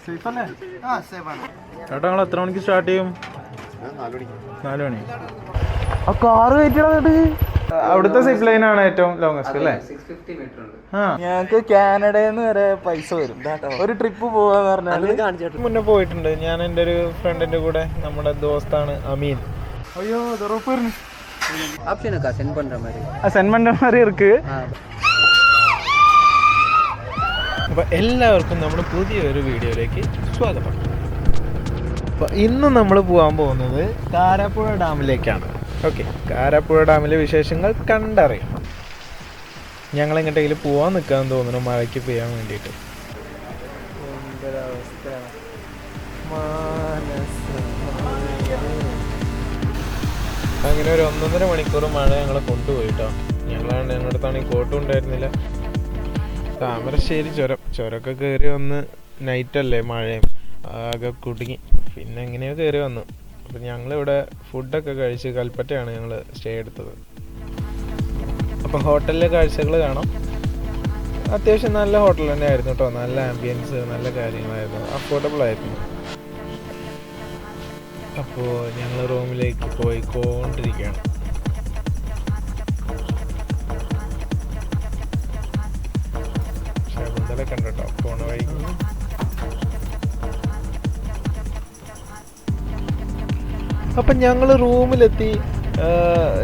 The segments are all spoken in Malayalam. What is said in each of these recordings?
ചേട്ടാ നിങ്ങൾ എത്ര മണിക്ക് സ്റ്റാർട്ട് ചെയ്യും? 4 മണി. ആ കാറ് വെയിറ്റ് അവിടുത്തെ സിപ്പ് ലൈൻ ആണ് ഏറ്റവും ലോങ്ങസ്റ്റ് അല്ലേ? ഞങ്ങക്ക് കാനഡന്ന് വരെ പൈസ വരും ഒരു ട്രിപ്പ് പോവാന്ന് പറഞ്ഞാൽ. മുന്നേ പോയിട്ടുണ്ട് ഞാൻ എൻ്റെ ഒരു ഫ്രണ്ടിന്റെ കൂടെ. നമ്മുടെ ദോസ്താണ് അമീൻ. അയ്യോ സെൻഡ് പண்ற மாதிரி இருக்கு. അപ്പോൾ എല്ലാവർക്കും നമ്മുടെ പുതിയൊരു വീഡിയോയിലേക്ക് സ്വാഗതം. അപ്പോൾ ഇന്ന് നമ്മൾ പോകാൻ പോകുന്നത് കാരാപ്പുഴ ഡാമിലേക്കാണ്. ഓക്കെ, കാരാപ്പുഴ ഡാമിലെ വിശേഷങ്ങൾ കണ്ടറിയാം. ഞങ്ങളെങ്ങോട്ടെങ്കിലും പോകാൻ നിൽക്കാമെന്ന് തോന്നുന്നു മഴയ്ക്ക് പെയ്യാൻ വേണ്ടിയിട്ട്. അങ്ങനെ ഒരു 1.5 മണിക്കൂർ മഴ ഞങ്ങളെ കൊണ്ടുപോയിട്ടോ. ഞങ്ങളുടെ അടുത്താണെങ്കിൽ കോട്ടും ഉണ്ടായിരുന്നില്ല. താമരശ്ശേരി ചുരമൊക്കെ കയറി വന്ന് നൈറ്റല്ലേ, മഴയും ആകെ കുടുങ്ങി. പിന്നെ എങ്ങനെയോ കയറി വന്നു. അപ്പം ഞങ്ങളിവിടെ ഫുഡൊക്കെ കഴിച്ച് കൽപ്പറ്റയാണ് ഞങ്ങൾ സ്റ്റേ എടുത്തത്. അപ്പം ഹോട്ടലിലെ കാഴ്ചകൾ കാണാം. അത്യാവശ്യം നല്ല ഹോട്ടൽ തന്നെ ആയിരുന്നു കേട്ടോ. നല്ല ആംബിയൻസ്, നല്ല കാര്യങ്ങളായിരുന്നു, അഫോർഡബിൾ ആയിരുന്നു. അപ്പോൾ ഞങ്ങൾ റൂമിലേക്ക് പോയിക്കൊണ്ടിരിക്കുകയാണ്. ശകുന്തളൊക്കെ ഉണ്ട് കേട്ടോ പോണ വഴിക്ക്. അപ്പം ഞങ്ങൾ റൂമിലെത്തി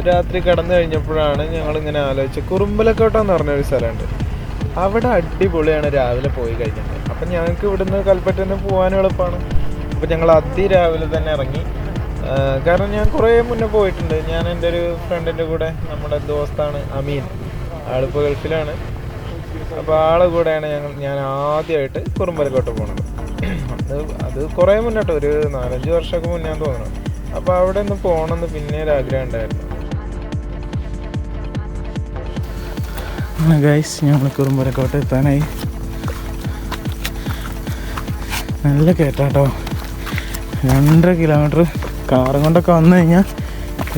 രാത്രി കിടന്നു കഴിഞ്ഞപ്പോഴാണ് ഞങ്ങളിങ്ങനെ ആലോചിച്ചത് കുറുമ്പലക്കോട്ടം പറഞ്ഞൊരു സ്ഥലമുണ്ട്. അവിടെ അടിപൊളിയാണ് രാവിലെ പോയി കഴിഞ്ഞിട്ട്. അപ്പം ഞങ്ങൾക്ക് ഇവിടുന്ന് കൽപ്പറ്റന്ന് പോകാനും എളുപ്പമാണ്. അപ്പോൾ ഞങ്ങൾ അതിരാവിലെ തന്നെ ഇറങ്ങി. കാരണം ഞാൻ കുറേ മുന്നേ പോയിട്ടുണ്ട്. ഞാൻ എൻ്റെ ഒരു ഫ്രണ്ടിൻ്റെ കൂടെ. നമ്മുടെ ദോസ്താണ് അമീൻ, ആളിപ്പോൾ ഗൾഫിലാണ്. അപ്പോൾ ആളെ കൂടെയാണ് ഞാൻ ആദ്യമായിട്ട് കുറുമ്പലക്കോട്ട പോണത്. അത് കുറേ മുന്നോട്ട്, ഒരു 4-5 വർഷമൊക്കെ മുന്നേ തോന്നുന്നു. അപ്പോൾ അവിടെ ഒന്ന് പോകണമെന്ന് പിന്നെ ഒരാഗ്രഹം ഉണ്ടായിരുന്നു. ഗൈസ്, ഞങ്ങൾ കുറുമ്പലക്കോട്ട എത്താനായി. നല്ല കയറ്റാട്ടോ. 2.5 കിലോമീറ്റർ കാറും കൊണ്ടൊക്കെ വന്നു കഴിഞ്ഞാൽ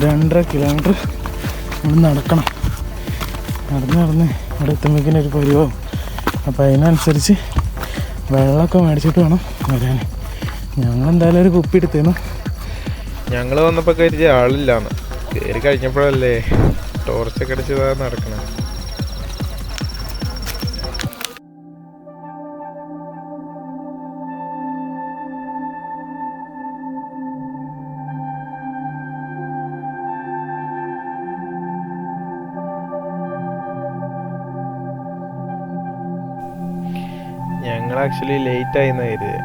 2.5 കിലോമീറ്റർ നമ്മൾ നടക്കണം. നടന്ന് അവിടെ എത്തുമ്പോഴേക്കിനും ഒരു പരിവാവും. അപ്പോൾ അതിനനുസരിച്ച് വെള്ളമൊക്കെ മേടിച്ചിട്ട് വേണം വരാൻ. ഞങ്ങളെന്തായാലും ഒരു കുപ്പി എടുത്തേന്നു. ഞങ്ങൾ വന്നപ്പോൾ കരുതിയ ആളില്ലാന്ന്. കയറി കഴിഞ്ഞപ്പോഴല്ലേ ടോർച്ചൊക്കെ അടിച്ചതാ നടക്കണം. ഞങ്ങൾ ആക്ച്വലി ലേറ്റായിന്ന് കരുതിയത്.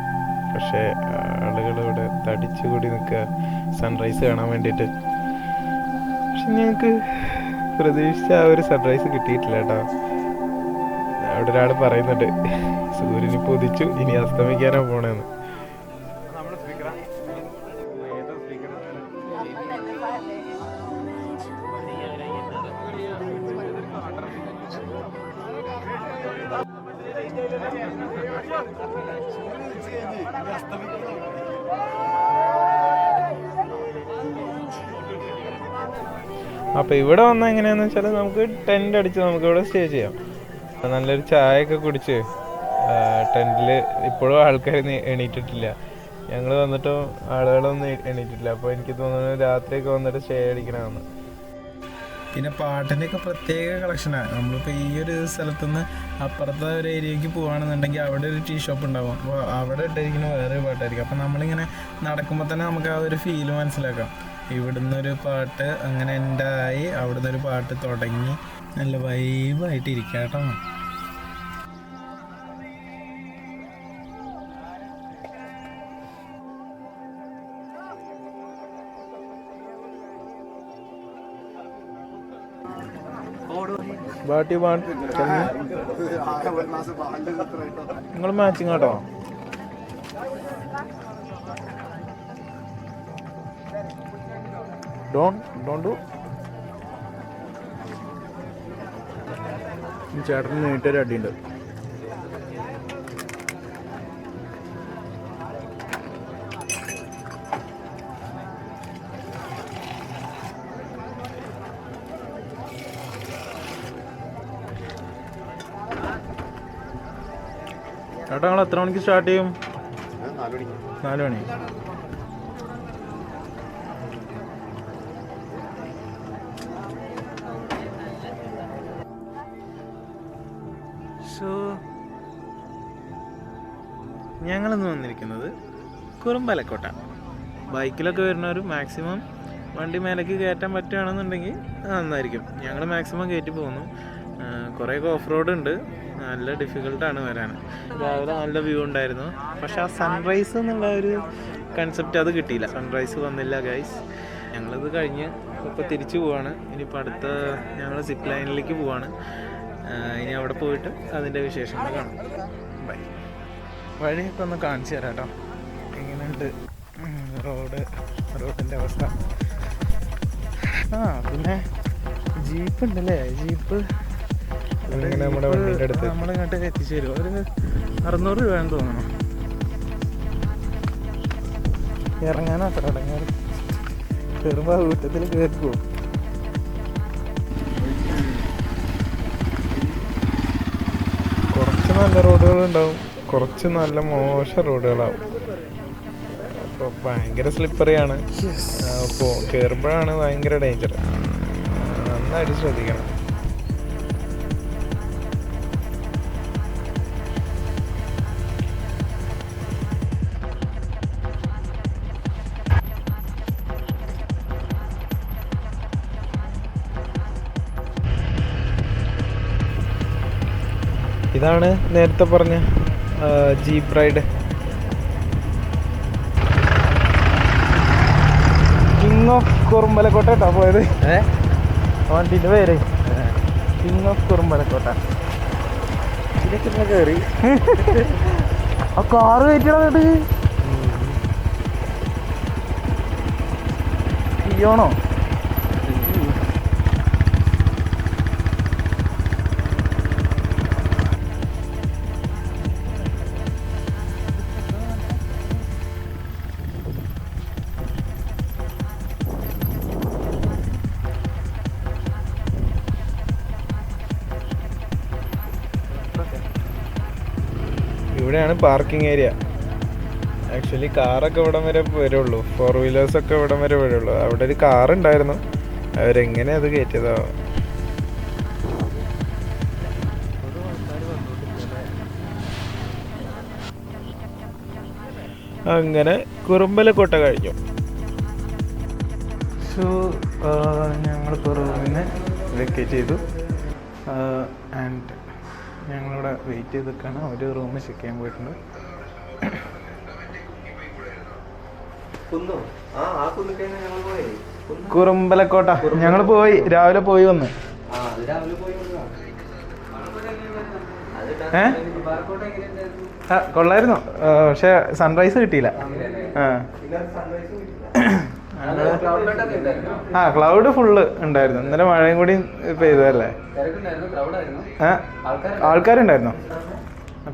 പക്ഷേ ആളുകൾ ഇവിടെ തടിച്ചുകൂടി നിൽക്കുക സൺറൈസ് കാണാൻ വേണ്ടിയിട്ട്. പക്ഷെ ഞങ്ങൾക്ക് പ്രതീക്ഷിച്ച ആ ഒരു സൺറൈസ് കിട്ടിയിട്ടില്ല കേട്ടോ. അവിടെ ഒരാൾ പറയുന്നുണ്ട് സൂര്യനിപ്പോൾ ഉദിച്ചു, ഇനി അസ്തമിക്കാനാണ് പോണേന്ന്. അപ്പോൾ ഇവിടെ വന്നാൽ എങ്ങനെയാണെന്ന് വെച്ചാൽ നമുക്ക് ടെൻ്റ് അടിച്ച് നമുക്കിവിടെ സ്റ്റേ ചെയ്യാം. നല്ലൊരു ചായയൊക്കെ കുടിച്ച് ടെൻറ്റിൽ ഇപ്പോഴും ആൾക്കാർ എണീറ്റിട്ടില്ല. ഞങ്ങൾ വന്നിട്ടും ആളുകളൊന്നും എണീറ്റിട്ടില്ല. അപ്പോൾ എനിക്ക് തോന്നുന്നു രാത്രിയൊക്കെ വന്നിട്ട് സ്റ്റേ അടിക്കണമെന്ന്. പിന്നെ പാട്ടിൻ്റെയൊക്കെ പ്രത്യേക കളക്ഷനാണ്. നമ്മളിപ്പോൾ ഈ ഒരു സ്ഥലത്തുനിന്ന് അപ്പുറത്തെ ഒരു ഏരിയയ്ക്ക് പോകുകയാണെന്നുണ്ടെങ്കിൽ അവിടെ ഒരു ടീ ഷോപ്പ് ഉണ്ടാകും. അപ്പോൾ അവിടെ ഇട്ടിരിക്കുന്ന വേറെ പാട്ടായിരിക്കും. അപ്പോൾ നമ്മളിങ്ങനെ നടക്കുമ്പോൾ തന്നെ നമുക്ക് ആ ഒരു ഫീല് മനസ്സിലാക്കാം. ഇവിടുന്ന് ഒരു പാട്ട് അങ്ങനെ എൻഡായി, അവിടുന്ന് ഒരു പാട്ട് തുടങ്ങി നല്ല വൈബായിട്ട് ഇരിക്കാം കേട്ടോ. നിങ്ങൾ മാച്ചിങ് കേട്ടോ. Don't do. ചേട്ടന് നീട്ടൊരു അടിയുണ്ട്. ചേട്ടാ നിങ്ങൾ എത്ര മണിക്ക് സ്റ്റാർട്ട് ചെയ്യും? 4 മണി. സോ ഞങ്ങളിന്ന് വന്നിരിക്കുന്നത് കുറുമ്പലക്കോട്ട. ബൈക്കിലൊക്കെ വരുന്നവർ മാക്സിമം വണ്ടി മേലേക്ക് കയറ്റാൻ പറ്റുകയാണെന്നുണ്ടെങ്കിൽ നന്നായിരിക്കും. ഞങ്ങൾ മാക്സിമം കയറ്റി പോകുന്നു. കുറേയൊക്കെ ഓഫ് റോഡ് ഉണ്ട്, നല്ല ഡിഫിക്കൽട്ടാണ് വരാൻ. രാവിലെ നല്ല വ്യൂ ഉണ്ടായിരുന്നു, പക്ഷെ ആ സൺറൈസ് എന്നുള്ള ഒരു കൺസെപ്റ്റ് അത് കിട്ടിയില്ല. സൺറൈസ് വന്നില്ല ഗൈസ്. ഞങ്ങളിത് കഴിഞ്ഞ് ഇപ്പോൾ തിരിച്ചു പോവാണ്. ഇനിയിപ്പോൾ അടുത്ത ഞങ്ങൾ സിപ്പ് ലൈനിലേക്ക് പോവാണ്. ഇനി അവിടെ പോയിട്ട് അതിൻ്റെ വിശേഷങ്ങൾ കാണാം. ബൈ. വഴിയൊക്കെ ഒന്ന് കാണിച്ചു തരാം കേട്ടോ, എങ്ങനെയുണ്ട് റോഡിൻ്റെ അവസ്ഥ. പിന്നെ ജീപ്പ് ഉണ്ടല്ലേ, ജീപ്പ് നമ്മളിങ്ങോട്ട് എത്തിച്ചു തരും. ഒരു 600 രൂപയെന്ന് തോന്നണം. ഇറങ്ങാനാത്ര ഇടങ്ങാറ്, കയറുമ്പോൾ കൂട്ടത്തിൽ കയറിപ്പോ. കുറച്ച് നല്ല റോഡുകളുണ്ടാവും, കുറച്ച് നല്ല മോശം റോഡുകളാവും. അപ്പോൾ ഭയങ്കര സ്ലിപ്പറിയാണ്. അപ്പോൾ കയറുമ്പോഴാണ് ഭയങ്കര ഡേഞ്ചർ. നന്നായിട്ട് ശ്രദ്ധിക്കണം. ഇതാണ് നേരത്തെ പറഞ്ഞ jeep ride. King of Kurumbalakotta കേട്ടോ പോയത്. വണ്ടിൻ്റെ പേര് കിങ് ഓഫ് കുറുമ്പലക്കോട്ട. ഇതിനൊക്കെ കയറി ആ കാറ് കയറ്റിടന്നിട്ട് ചെയ്യണോ? ഇവിടെയാണ് പാർക്കിംഗ് ഏരിയ. ആക്ച്വലി കാറൊക്കെ ഇവിടം വരെ വരുള്ളൂ, 4 വീലേഴ്സൊക്കെ ഇവിടം വരെ വരുള്ളൂ. അവിടെ ഒരു കാറുണ്ടായിരുന്നു, അവരെങ്ങനെ അത് കയറ്റിയതോ. അങ്ങനെ കുറുമ്പലക്കോട്ട കഴിഞ്ഞു. സോ ഞങ്ങളിപ്പോൾ റൂമിനെ വെക്കേറ്റ് ചെയ്തു. ആൻഡ് ഞങ്ങളിവിടെ വെയിറ്റ് ചെയ്ത് നിൽക്കുകയാണ്. ഒരു റൂം ചെക്ക് ചെയ്യാൻ പോയിട്ടുണ്ട്. കുറുമ്പലക്കോട്ട ഞങ്ങൾ പോയി, രാവിലെ പോയി വന്ന്. കൊള്ളായിരുന്നു, പക്ഷെ സൺറൈസ് കിട്ടിയില്ല. ക്ലൗഡ് ഫുള്ള് ഉണ്ടായിരുന്നു. ഇന്നലെ മഴയും കൂടി പെയ്തതല്ലേ. ആൾക്കാരുണ്ടായിരുന്നു.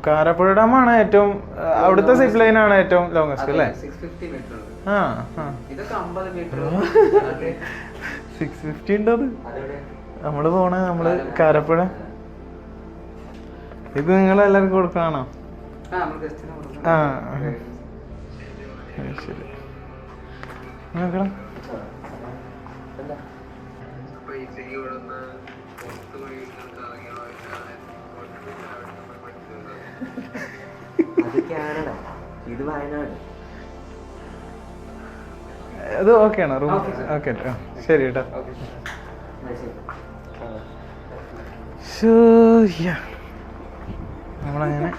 കാരാപ്പുഴ ഡാമാണ് ഏറ്റവും, അവിടുത്തെ സിപ്പ് ലൈനാണ് ഏറ്റവും ലോങ്ങസ്റ്റ് അല്ലേ? 650 ഉണ്ടോ? നമ്മള് നമ്മള് കാരാപ്പുഴ. ഇത് നിങ്ങൾ എല്ലാവർക്കും കൊടുക്കണോ? ശരി, നോക്കണം. അത് ഓക്കെ ആണോ റൂം? ഓക്കെ, ശരി കേട്ടോ. നമ്മളങ്ങനെ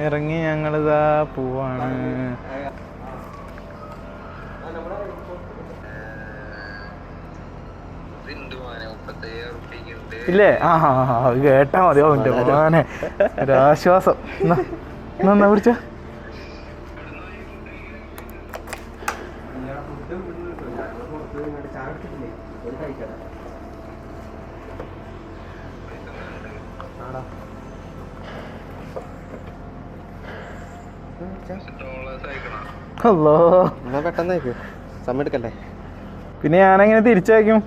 ഇറങ്ങി ഞങ്ങളിതാ പോവാണ്. ഇല്ലേ? കേട്ടാ മതിയോ മോനെ, ഒരാശ്വാസം. എന്നാ പിടിച്ച പെട്ടെന്ന് സമയം എടുക്കല്ലേ? പിന്നെ ഞാനെങ്ങനെ തിരിച്ചയക്കും?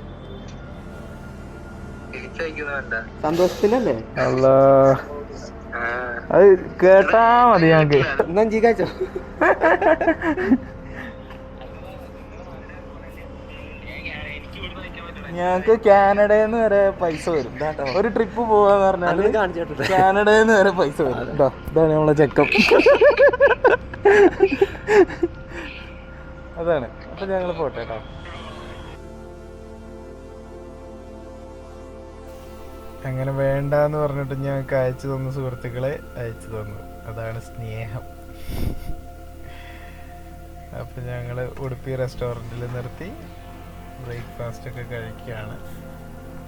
സന്തോഷത്തിലല്ലേ? അല്ലാ അത് കേട്ടാ മതി ഞങ്ങക്ക്. എന്നാ ജീ കഴിച്ചോ. ഞങ്ങക്ക് കാനഡയിൽ നിന്ന് വരെ പൈസ വരും. ഒരു ട്രിപ്പ് പോവാന്ന് പറഞ്ഞാല് കാനഡയിൽ നിന്ന് വരെ പൈസ വരും. ഇതാണ് നമ്മളെ ചെക്കപ്പ്. അതാണ്. അപ്പൊ ഞങ്ങള് പോട്ടെ കേട്ടോ. അങ്ങനെ വേണ്ടെന്ന് പറഞ്ഞിട്ട് ഞങ്ങൾക്ക് അയച്ചു തന്ന സുഹൃത്തുക്കളെ അയച്ചു തന്നു. അതാണ് സ്നേഹം. അപ്പം ഞങ്ങൾ ഉടുപ്പി റെസ്റ്റോറൻറ്റിൽ നിർത്തി ബ്രേക്ക്ഫാസ്റ്റ് ഒക്കെ കഴിക്കുകയാണ്.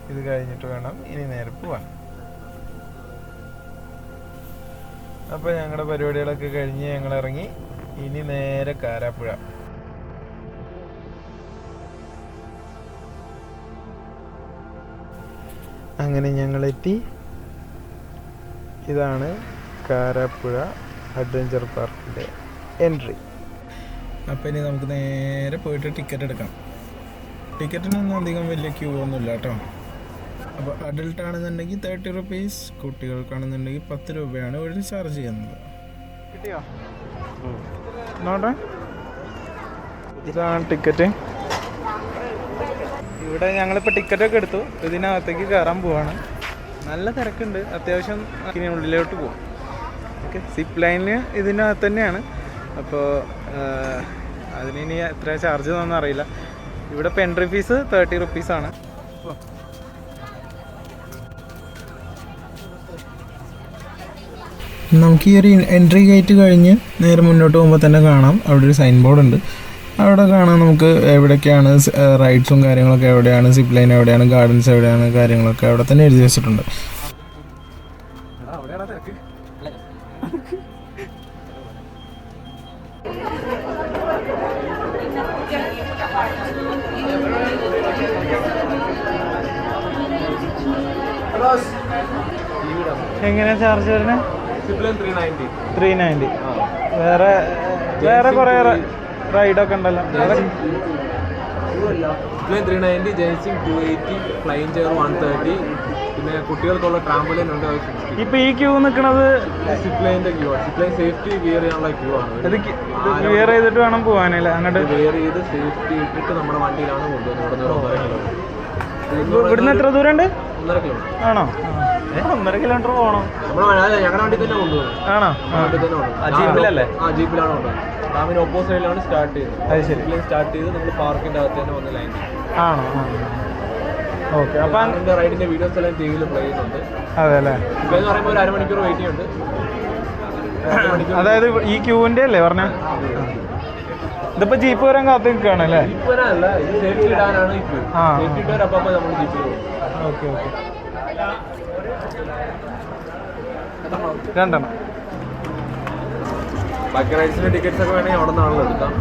ഇത് കഴിഞ്ഞിട്ട് വേണം ഇനി നേരെ പോവാൻ. അപ്പോൾ ഞങ്ങളുടെ പരിപാടികളൊക്കെ കഴിഞ്ഞ് ഞങ്ങൾ ഇറങ്ങി. ഇനി നേരെ കാരാപ്പുഴ. അങ്ങനെ ഞങ്ങളെത്തി. ഇതാണ് കാരാപ്പുഴ അഡ്വഞ്ചർ പാർക്കിൻ്റെ എൻട്രി. അപ്പോൾ ഇനി നമുക്ക് നേരെ പോയിട്ട് ടിക്കറ്റ് എടുക്കാം. ടിക്കറ്റിനൊന്നും അധികം വലിയ ക്യൂ ഒന്നുമില്ല കേട്ടോ. അപ്പോൾ അഡൽട്ട് ആണെന്നുണ്ടെങ്കിൽ 30 റുപ്പീസ്, കുട്ടികൾക്കാണെന്നുണ്ടെങ്കിൽ 10 രൂപയാണ് ഇവിടെ ചാർജ് ചെയ്യുന്നത്. കിട്ടിയോ? നോട്ടെ, ഇതാണ് ടിക്കറ്റ്. ഇവിടെ ഞങ്ങളിപ്പോൾ ടിക്കറ്റൊക്കെ എടുത്തു. ഇതിനകത്തേക്ക് കയറാൻ പോവാണ്. നല്ല തിരക്കുണ്ട്. അത്യാവശ്യം ഉള്ളിലോട്ട് പോകും. ഓക്കെ, സിപ്പ് ലൈന് ഇതിനകത്ത് തന്നെയാണ്. അപ്പോൾ അതിനി എത്ര ചാർജ് എന്നൊന്നും അറിയില്ല. ഇവിടെ ഇപ്പോൾ എൻട്രി ഫീസ് 30 റുപ്പീസാണ്. നമുക്ക് ഈ ഒരു എൻട്രി ഗേറ്റ് കഴിഞ്ഞ് നേരെ മുന്നോട്ട് പോകുമ്പോൾ തന്നെ കാണാം അവിടെ ഒരു സൈൻ ബോർഡ് ഉണ്ട്. അവിടെ കാണാം നമുക്ക് എവിടെയൊക്കെയാണ് റൈഡ്സും കാര്യങ്ങളൊക്കെ എവിടെയാണ്, സിപ്പ് ലൈൻ എവിടെയാണ്, ഗാർഡൻസ് എവിടെയാണ്, കാര്യങ്ങളൊക്കെ അവിടെ തന്നെ എഴുതി വെച്ചിട്ടുണ്ട്. എങ്ങനെയാ ചാർജ് വരുന്നത്? 390. വേറെ വേറെ കുറേ റൈഡൊക്കെ ഉണ്ടല്ലോ. 390, ജെൻസിങ് 280, ഫ്ലൈങ് ചെയർ 130, പിന്നെ കുട്ടികൾക്കുള്ള ട്രാംപോലിൻ ഉണ്ട്. ഇപ്പൊ ഈ ക്യൂ നിൽക്കുന്നത് സിപ്ലൈൻ്റെ ക്യൂ ആണ്. സിപ്ലൈൻ സേഫ്റ്റി വിയർ ചെയ്യാനുള്ള ക്യൂ ആണ്. ഇത് വിയർ ചെയ്തിട്ട് വേണം പോകാനല്ലേ? അങ്ങോട്ട് വിയർ ചെയ്ത് സേഫ്റ്റി ഇട്ടിട്ട് നമ്മുടെ വണ്ടിയിലാണ് കൊണ്ടുവന്നത്. ഇവിടുന്ന് എത്ര ദൂരം ഉണ്ട്? 1.5 കിലോമീറ്റർ. ആണോ? 1.5 കിലോമീറ്റർ പോകണം. ഞങ്ങളുടെ വണ്ടി തന്നെ കൊണ്ടുപോകും. ആണോ? വണ്ടി തന്നെ ജീപ്പിലല്ലേ? ജീപ്പിലാണ് കൊണ്ടുപോകുന്നത്. ഡാമിന് ഓപ്പോസിറ്റ് സൈഡിലാണ് സ്റ്റാർട്ട് ചെയ്തത്. അത് ശരി. സ്റ്റാർട്ട് ചെയ്ത് നമ്മൾ പാർക്കിന്റെ അകത്ത് തന്നെ വന്ന് ലാൻഡ് ചെയ്യും. ആണോ? ഓക്കെ. അപ്പൊ അതിന്റെ റൈഡിന്റെ വീഡിയോസ് എല്ലാം ടി വിയിൽ പ്ലേ ചെയ്യുന്നുണ്ട്. അതെ അല്ലേ? എന്ന് പറയുമ്പോൾ ഒരു അരമണിക്കൂർ വെയിറ്റ് ചെയ്യുന്നുണ്ട്. അതായത് ഈ ക്യൂവിന്റെ അല്ലേ പറഞ്ഞ? ഇതിപ്പോ ജീപ്പ് വരാൻ കാത്തു നിൽക്കുകയാണല്ലേ? ജീപ്പ് വരാനല്ല, ഇത് സേഫ്റ്റി ഇടാനാണ് ഈ ക്യൂ. സേഫ്റ്റി ഇട്ടവർ അപ്പം നമ്മൾ ജീപ്പിൽ പോകും. ഓക്കെ. 2 ബാക്കി റൈഡ്സിന്റെ ടിക്കറ്റ്സ് ഒക്കെ വേണമെങ്കിൽ അവിടെ നിന്നാണല്ലോ എടുക്കാം.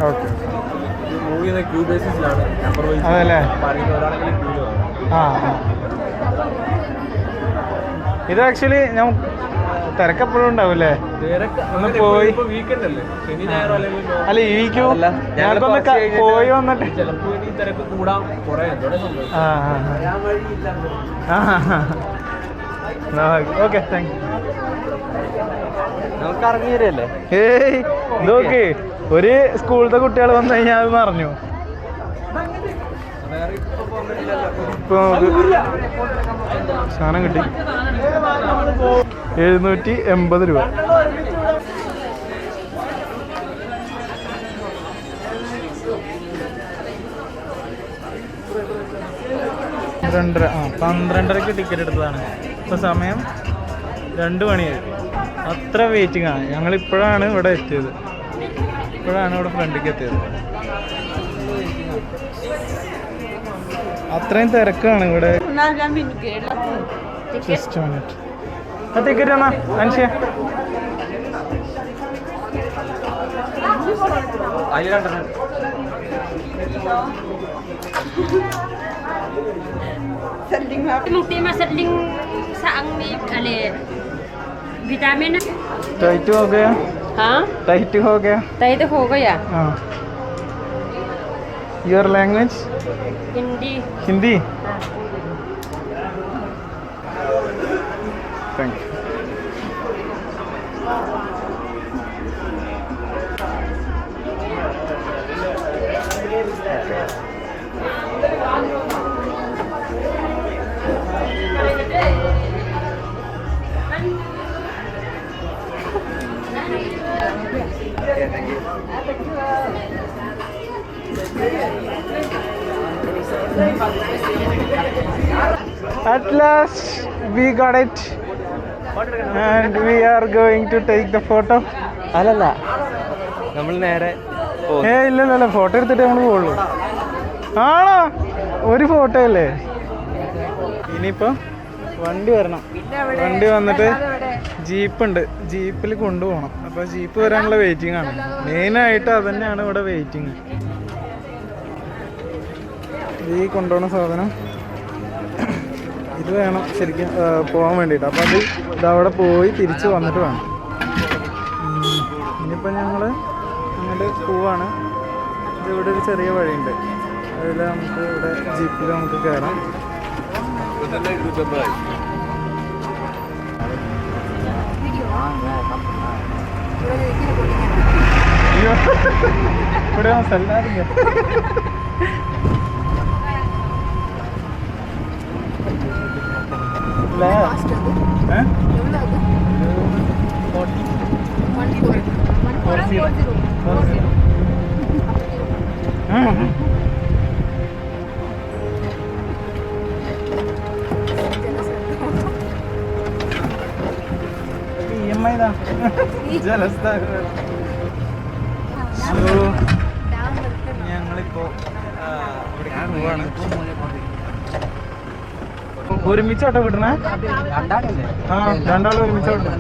ഓക്കെ. ഇത് മൂവ് ചെയ്യുന്ന ക്യൂ ബേസിസിലാണ്. നമ്പർ വൈസ് അതല്ലേ? പറയുന്ന ഒരാളെങ്കിലും ക്യൂല് വേണം. ഇത് ആക്ച്വലി ഞാൻ തിരക്കെപ്പോഴും ഉണ്ടാവൂല്ലേ? ഒന്ന് പോയി വീക്കെൻഡ് അല്ലേ, ശനി ഞായറോ അല്ലെങ്കിൽ അല്ല ഈ ക്യൂ ഞങ്ങൾക്കൊന്ന് പോയി വന്നിട്ട് ചിലപ്പോൾ ഇനി തിരക്ക് കൂടാൻ കുറെ എന്തോടെ ഓക്കെ. Thank you. നമുക്ക് ഇറങ്ങി തരല്ലേ? ഏയ് നോക്ക്, ഒരു സ്കൂളിലത്തെ കുട്ടികൾ വന്നു കഴിഞ്ഞാൽ അത് നിറഞ്ഞു. ഇപ്പൊ സാധനം കിട്ടി 780 രൂപ. രണ്ടര 12:30 ടിക്കറ്റ് എടുത്തതാണ്. ഇപ്പോൾ സമയം 2 മണിയായി. അത്ര വെയിറ്റിംഗ് ആണ്. ഞങ്ങളിപ്പോഴാണ് ഇവിടെ എത്തിയത്. ഇപ്പോഴാണ് ഇവിടെ ഫ്രണ്ടിലേക്ക് എത്തിയത്. അത്രയും തിരക്കാണ് ഇവിടെ. Just minute. ടിക്കറ്റ് എന്നാ Anushya? Tema serding saang ni ale vitamin tight हो गया? हाँ टाइट हो गया? टाइट हो गया. हाँ. Your language? Hindi. Hindi? Thank you. At last we got it and we are going to take the photo. അല്ലല്ല, നമ്മൾ നേരെ ഇല്ലല്ല, ഫോട്ടോ എടുത്തിട്ട് നമ്മൾ പോകുള്ളൂ. ആണോ? ഒരു ഫോട്ടോ അല്ലേ? ഇനിയിപ്പോ വണ്ടി വരണം. വണ്ടി വന്നിട്ട് ജീപ്പുണ്ട്, ജീപ്പിൽ കൊണ്ടുപോകണം. അപ്പോൾ ജീപ്പ് വരാനുള്ള വെയിറ്റിംഗ് ആണ്. മെയിനായിട്ട് അത് തന്നെയാണ് ഇവിടെ വെയിറ്റിംഗ്. ഈ കൊണ്ടുപോകുന്ന സാധനം ഇത് വേണം ശരിക്കും പോകാൻ വേണ്ടിയിട്ട്. അപ്പോൾ അത് ഇതവിടെ പോയി തിരിച്ച് വന്നിട്ട് വേണം. ഇനിയിപ്പോൾ ഞങ്ങൾ അങ്ങോട്ട് പോവാണ്. ഇതിവിടെ ഒരു ചെറിയ വഴിയുണ്ട്, അതിൽ നമുക്ക് ഇവിടെ ജീപ്പിൽ നമുക്ക് കയറാം. ഇവിടെ സ്ഥലം EMI da ജലസ്ഥ. ഞങ്ങളിപ്പോ പോവാണ്. ഒരുമിച്ചോട്ടോ കിട്ടണേ? ആ, രണ്ടാളും ഒരുമിച്ചോട്ടോ.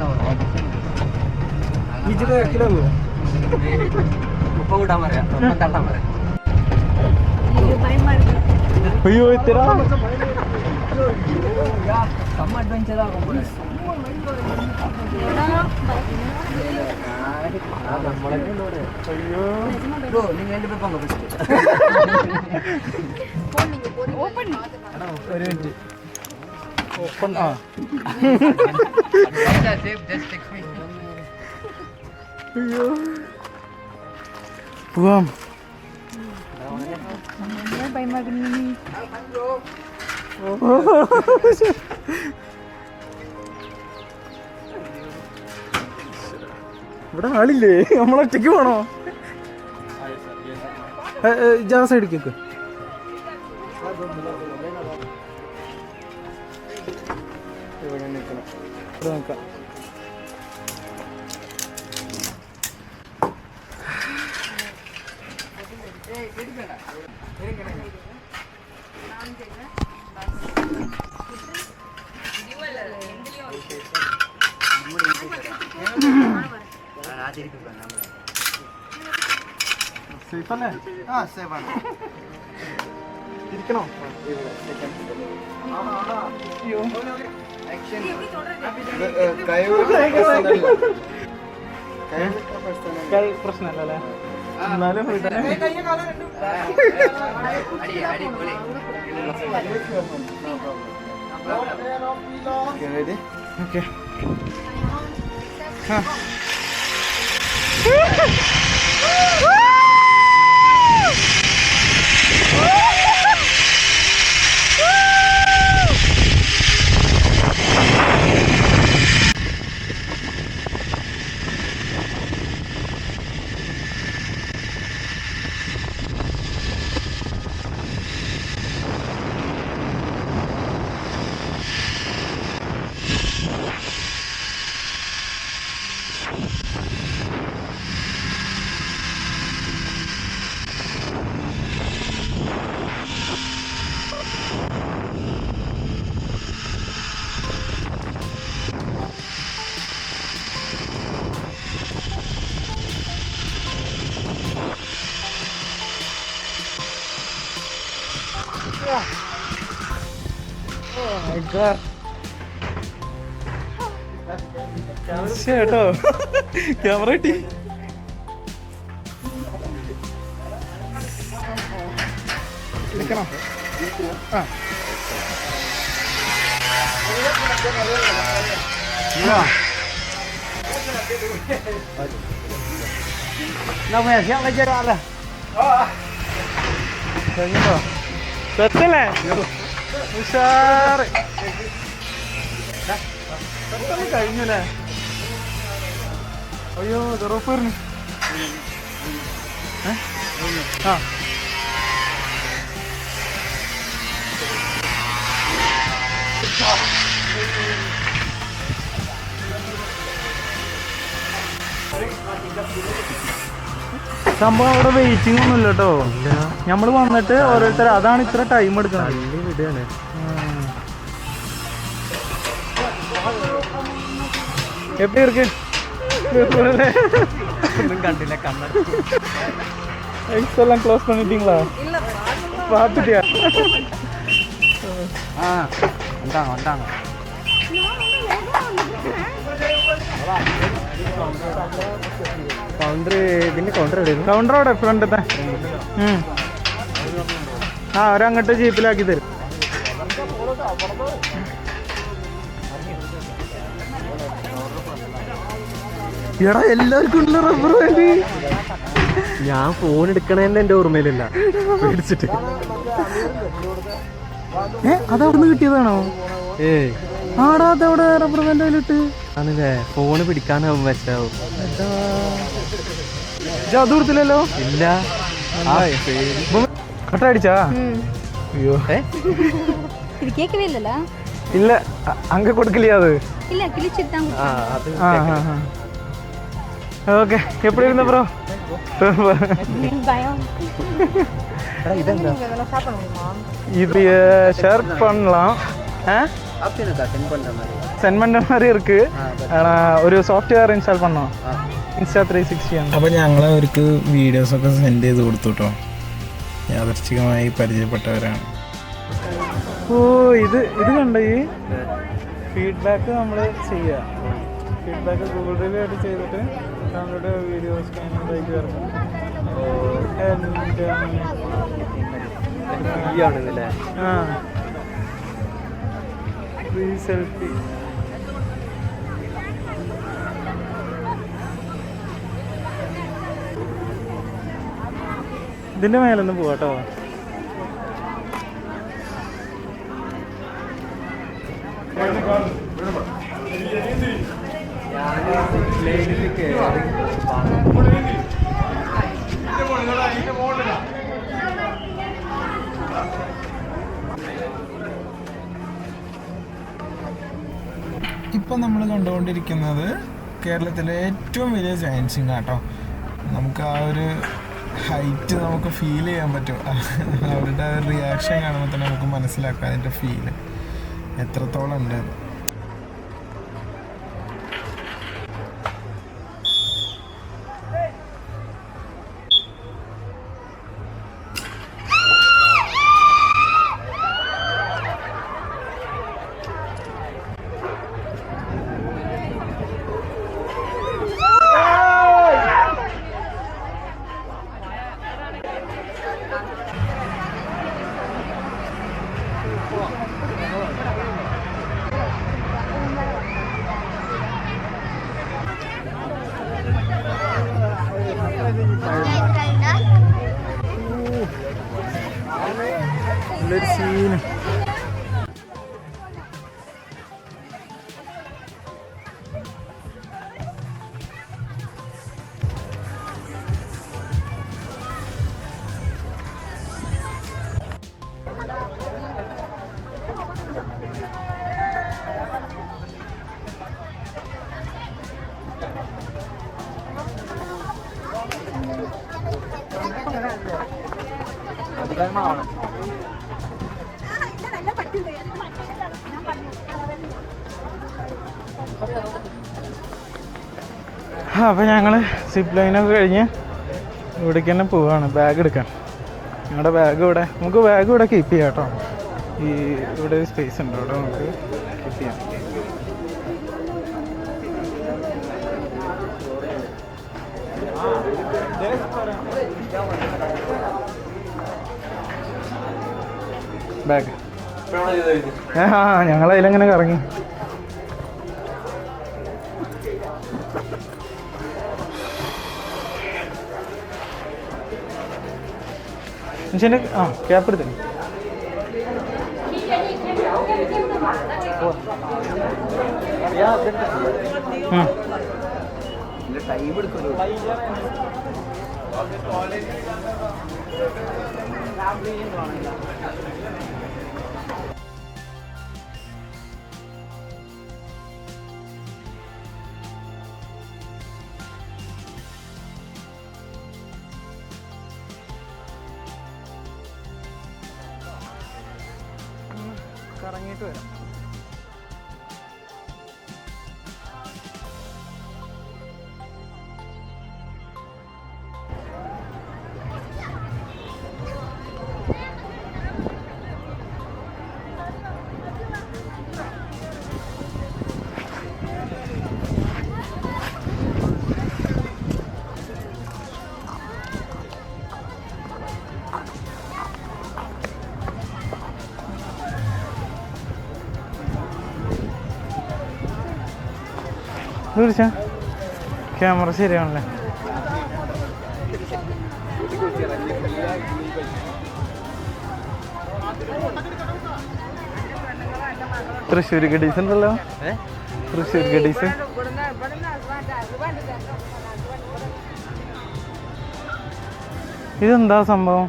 ഇച്ചിരി കിലോ അയ്യോ ഇത്ര ഒരു മിനിറ്റ് ഓപ്പൺ. ആ അയ്യോ പോവാം. ഇവിടെ ആളില്ലേ? നമ്മളൊറ്റയ്ക്ക് പോണോ? ജാ സൈഡിലേക്ക് ഇവിടെ നിൽക്കണം. ഇവിടെ നോക്കാം. സേഫ് അല്ലേ? ആ സേഫാണ്. ഇരിക്കണോ? പ്രശ്നമല്ലേ? എന്നാലും ഓക്കെ. കേട്ടോ ക്യാമറ കിട്ടി. നിൽക്കണോ? ആ സെറ്റല്ലേ ഉഷാറ് കഴിഞ്ഞല്ലേ അയ്യോ ഉറപ്പായിരുന്നു ആ സംഭവം അവിടെ വെയിറ്റിംഗ് ഒന്നുമില്ല കേട്ടോ. നമ്മൾ വന്നിട്ട് ഓരോരുത്തർ അതാണ് ഇത്ര ടൈം എടുക്കുന്നത്. எப்படி இருக்கு? ഒന്നും കണ്ടില്ല കണ്ണ எக்ஸ் எல்லாம் க்ளோஸ் பண்ணிட்டீங்களா? பார்த்துட்டியா? வந்தாங்க வந்தாங்க. കൗണ്ടർ ഇതിന്റെ കൗണ്ടർ കൗണ്ടർ അവിടെ ഫ്രണ്ടത്തെ ആ അവരങ്ങോട്ട് ജീപ്പിലാക്കി തരും. എടാ എല്ലാവർക്കും ഉണ്ടല്ലോ റബ്ബർ ബാൻഡ്. ഞാൻ ഫോൺ എടുക്കണേന്ന് എന്റെ ഓർമ്മയിലില്ല പേടിച്ചിട്ട്. അതവിടുന്ന് കിട്ടിയതാണോ? ഏയ് ആടാ അതവിടെ റബ്ബർ ബാൻഡ് അതിലിട്ട് ആണല്ലേ. ഫോണ് പിടിക്കാനാവും വെച്ചാവും. അതൂർത്തില്ലല്ലോ. ഇല്ല കട്ട അടിച്ചാ? അയ്യോ இது கேட்கவே இல்லல. இல்ல அங்க கொடுக்கலையா அது? இல்ல கிழிச்சிட்டு தான் അത് ஓகே எப்படி இருந்த ப்ரோ? பயம். ഇതെന്താ இதெல்லாம் சாப்பிட முடியுமா? இது ஷேர் பண்ணலாம். ஆப்ஷன் இருக்கா சென்ட் பண்ற மாதிரி? சென்ட் பண்ற மாதிரி இருக்கு. ஆனா ഒരു സോഫ്റ്റ്വെയർ ഇൻസ്റ്റാൾ பண்ணോ. ഇൻസ്റ്റാ 360 ആണ്. അപ്പോൾ ഞങ്ങൾ അവർക്ക് വീഡിയോസ് ഒക്കെ സെൻഡ് ചെയ്ത് കൊടുത്തു കേട്ടോ. യാദർച്ഛികമായി പരിചയപ്പെട്ടവരാണ്. ഓ ഇത് കണ്ടോ ഈ ഫീഡ്ബാക്ക് നമ്മൾ ചെയ്യുക. ഫീഡ്ബാക്ക് ഗൂഗിൾ റിവ്യൂ ആയിട്ട് ചെയ്തിട്ട് നമ്മളുടെ വീഡിയോ സ്കാനിങ്ങിലേക്ക് വരണം. ആണല്ലേ. ആ ഫ്രീ സെൽഫി. ഇതിൻ്റെ മേലൊന്ന് പോവാട്ടോ. ഇപ്പം നമ്മൾ കണ്ടുകൊണ്ടിരിക്കുന്നത് കേരളത്തിലെ ഏറ്റവും വലിയ ജയൻസിങ് ആട്ടോ. നമുക്ക് ആ ഒരു ഹൈറ്റ് നമുക്ക് ഫീൽ ചെയ്യാൻ പറ്റും. അവരുടെ റിയാക്ഷൻ കാണുമ്പോൾ തന്നെ നമുക്ക് മനസ്സിലാക്കാം അതിൻ്റെ ഫീല് എത്രത്തോളം ഉണ്ട്. നല്ലൊരു സീന്. അപ്പോൾ ഞങ്ങൾ സിപ്പ് ലൈനൊക്കെ കഴിഞ്ഞ് ഇവിടേക്ക് തന്നെ പോവാണ് ബാഗ് എടുക്കാൻ. ഞങ്ങളുടെ ബാഗ് ഇവിടെ നമുക്ക് ബാഗ് ഇവിടെ കീപ്പ് ചെയ്യാം കേട്ടോ. ഈ ഇവിടെ ഒരു സ്പേസ് ഉണ്ട്, അവിടെ നമുക്ക് കീപ്പ് ചെയ്യാം. ബാഗ് ഞങ്ങളതിലെങ്ങനെ കറങ്ങി. മനുഷ്യൻ്റെ ആ ക്യാപ്പ് എടുത്തേ. ടൈം എടുക്കുമല്ലോ. കറങ്ങിയിട്ട് വരാം. വിളിച്ചാ ക്യാമറ ശരിയാണല്ലേ? തൃശ്ശൂർ ഗഡീസ് ഉണ്ടല്ലോ. തൃശ്ശൂർ ഗഡീസ് ഇതെന്താ സംഭവം?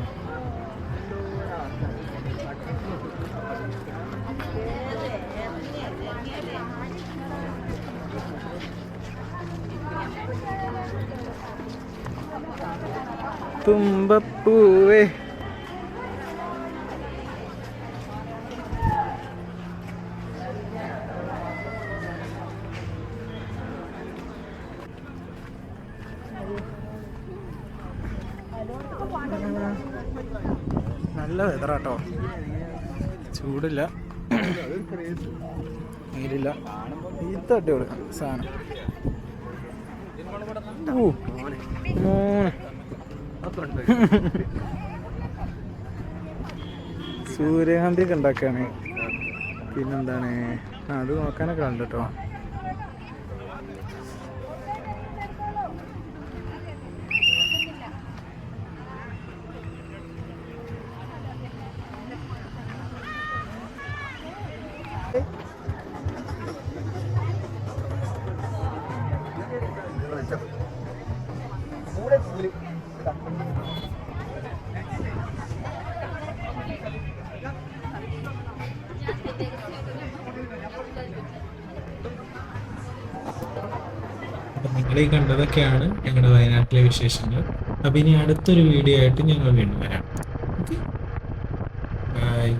തുമ്പപ്പൂവേ നല്ല വെതറാട്ടോ, ചൂടില്ല നീരില്ല. ഇത് തട്ടി കൊടുക്കാം സാധനം. സൂര്യകാന്തി ഒക്കെ ഉണ്ടാക്കാണ്. പിന്നെന്താണ് അത് നോക്കാനൊക്കെ ഉണ്ട് കേട്ടോ. അപ്പം നിങ്ങൾ ഈ കണ്ടതൊക്കെയാണ് ഞങ്ങളുടെ വയനാട്ടിലെ വിശേഷങ്ങൾ. അപ്പം ഇനി അടുത്തൊരു വീഡിയോ ആയിട്ട് ഞങ്ങൾ വീണ്ടും വരാം. Okay, by.